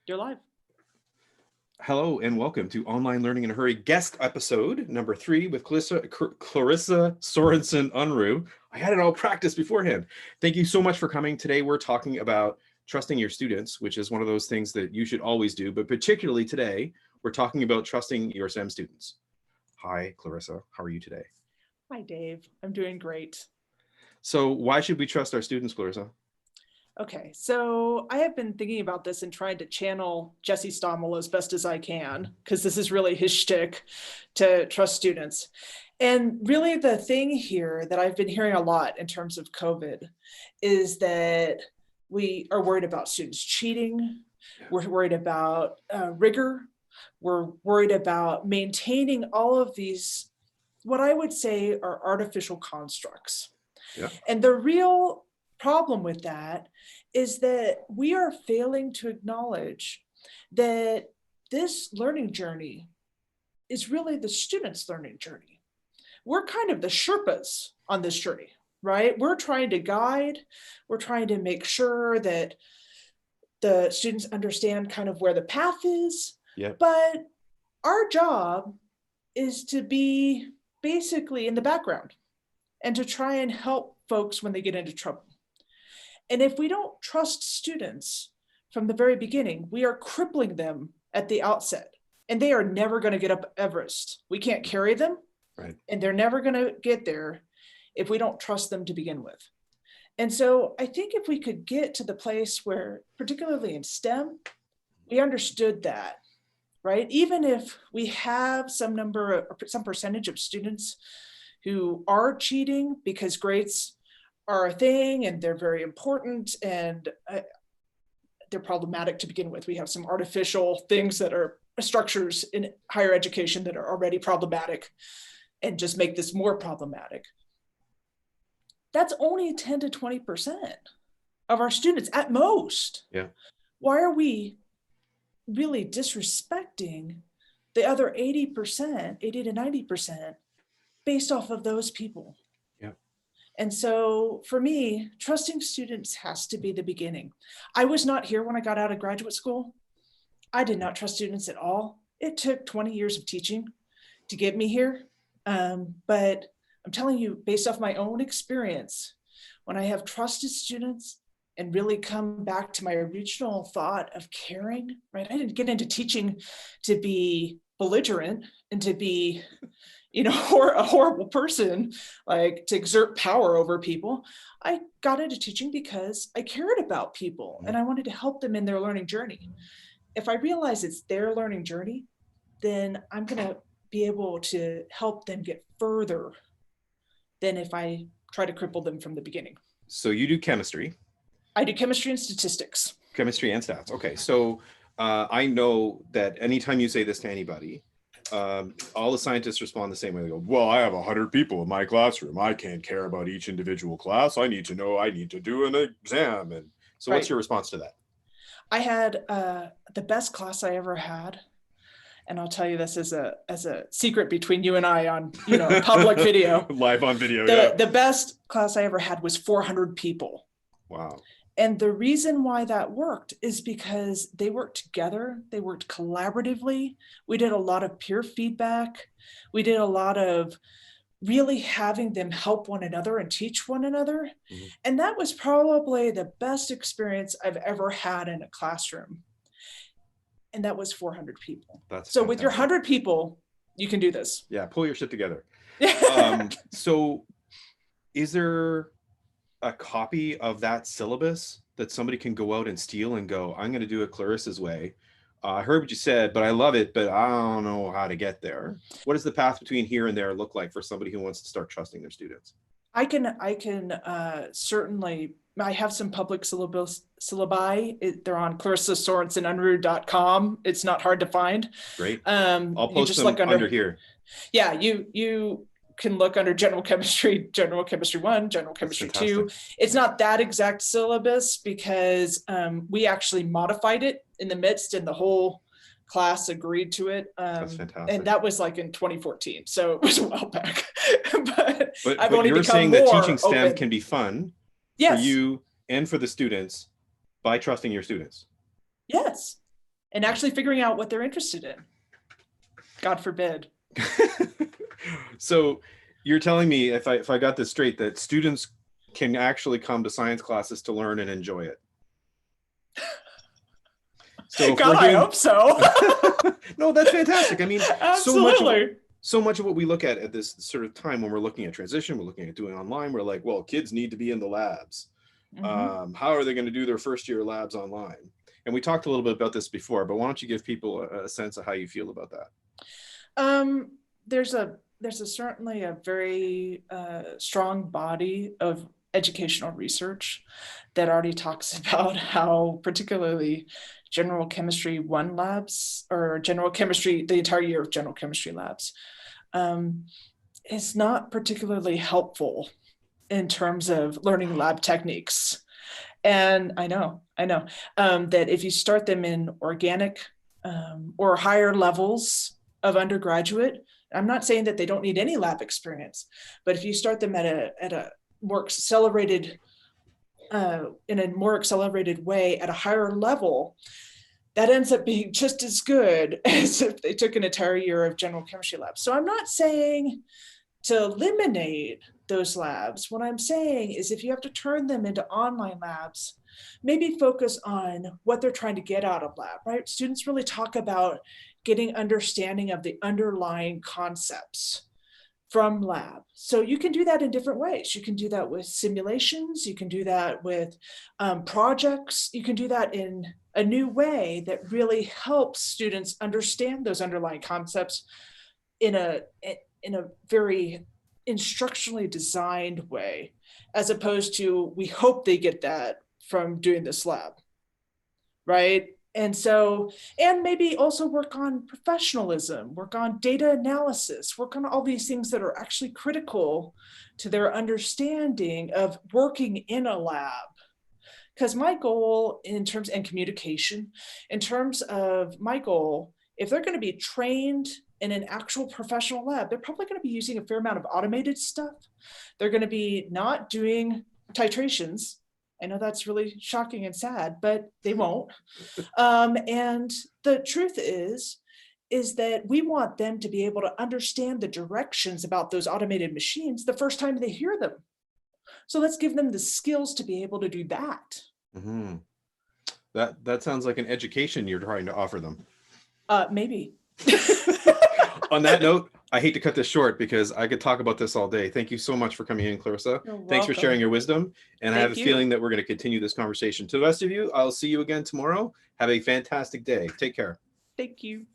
You're live. Hello and welcome to Online Learning in a Hurry guest episode number 3 with Clarissa Sorensen-Unruh. I had it all practiced beforehand. Thank you so much for coming. Today we're talking about trusting your students, which is one of those things that you should always do, but particularly today, we're talking about trusting your STEM students. Hi, Clarissa. How are you today? Hi, Dave. I'm doing great. So why should we trust our students, Clarissa? Okay, so I have been thinking about this and trying to channel Jesse Stommel as best as I can, because this is really his shtick to trust students. And really the thing here that I've been hearing a lot in terms of COVID is that we are worried about students cheating. We're worried about rigor. We're worried about maintaining all of these, what I would say are artificial constructs. Yeah. And the real problem with that is that we are failing to acknowledge that this learning journey is really the student's learning journey. We're kind of the Sherpas on this journey, right? We're trying to guide, we're trying to make sure that the students understand kind of where the path is. Yeah. But our job is to be basically in the background and to try and help folks when they get into trouble. And if we don't trust students from the very beginning, we are crippling them at the outset, and they are never going to get up Everest. We can't carry them, right? And they're never going to get there if we don't trust them to begin with. And so I think if we could get to the place where, particularly in STEM, we understood that, right? Even if we have some percentage of students who are cheating because grades are a thing and they're very important and they're problematic to begin with. We have some artificial things that are structures in higher education that are already problematic and just make this more problematic. That's only 10 to 20% of our students at most. Yeah. Why are we really disrespecting the other 80%, 80 to 90% based off of those people? And so for me, trusting students has to be the beginning. I was not here when I got out of graduate school. I did not trust students at all. It took 20 years of teaching to get me here. But I'm telling you, based off my own experience, when I have trusted students and really come back to my original thought of caring, right? I didn't get into teaching to be belligerent and to be a horrible person, like to exert power over people. I got into teaching because I cared about people and I wanted to help them in their learning journey. If I realize it's their learning journey, then I'm going to be able to help them get further than if I try to cripple them from the beginning. So you do chemistry. I do chemistry and statistics. Chemistry and stats. Okay, so I know that anytime you say this to anybody, all the scientists respond the same way. They go, well, I have 100 people in my classroom. I can't care about each individual class. I need to know I need to do an exam. And so What's your response to that? I had the best class I ever had. And I'll tell you this as a secret between you and I on, public video. Live on video. The best class I ever had was 400 people. Wow. And the reason why that worked is because they worked together, they worked collaboratively. We did a lot of peer feedback. We did a lot of really having them help one another and teach one another. Mm-hmm. And that was probably the best experience I've ever had in a classroom. And that was 400 people. That's so fantastic. With your 100 people, you can do this. Yeah, pull your shit together. So is there a copy of that syllabus that somebody can go out and steal and go, I'm going to do it Clarissa's way? I heard what you said, but I love it, but I don't know how to get there. What does the path between here and there look like for somebody who wants to start trusting their students? I can certainly, I have some public syllabi. They're on ClarissaSorensen-Unruh.com. It's not hard to find. Great. I'll post them under here. Yeah, you can look under General Chemistry 1, General Chemistry 2. It's not that exact syllabus because we actually modified it in the midst and the whole class agreed to it. That's fantastic. And that was like in 2014. So it was a while back. but I've only you're saying that teaching STEM can be fun for you and for the students by trusting your students. Yes. and actually figuring out what they're interested in. God forbid. So you're telling me, if I got this straight, that students can actually come to science classes to learn and enjoy it. So God, I hope so. No, that's fantastic. I mean, absolutely. So much of what we look at this sort of time when we're looking at transition, we're looking at doing online, we're like, well, kids need to be in the labs. How are they going to do their first year labs online? And we talked a little bit about this before, but why don't you give people a sense of how you feel about that? There's certainly a very strong body of educational research that already talks about how particularly general chemistry 1 labs, or general chemistry, the entire year of general chemistry labs, is not particularly helpful in terms of learning lab techniques. And I know that if you start them in organic or higher levels of undergraduate, I'm not saying that they don't need any lab experience, but if you start them at a more accelerated, in a more accelerated way at a higher level, that ends up being just as good as if they took an entire year of general chemistry labs. So I'm not saying to eliminate those labs. What I'm saying is if you have to turn them into online labs, maybe focus on what they're trying to get out of lab, right? Students really talk about getting understanding of the underlying concepts from lab. So you can do that in different ways. You can do that with simulations. You can do that with projects. You can do that in a new way that really helps students understand those underlying concepts in a very instructionally designed way, as opposed to, we hope they get that from doing this lab, right? And so, and maybe also work on professionalism, work on data analysis, work on all these things that are actually critical to their understanding of working in a lab. Because my goal in terms, and communication, in terms of my goal, if they're going to be trained in an actual professional lab, they're probably going to be using a fair amount of automated stuff. They're going to be not doing titrations. I know that's really shocking and sad, but they won't. And the truth is that we want them to be able to understand the directions about those automated machines the first time they hear them. So let's give them the skills to be able to do that. Mm-hmm. That sounds like an education you're trying to offer them. Maybe. On that note, I hate to cut this short because I could talk about this all day. Thank you so much for coming in, Clarissa. Thanks for sharing your wisdom. And I have a feeling that we're going to continue this conversation. To the rest of you, I'll see you again tomorrow. Have a fantastic day. Take care. Thank you.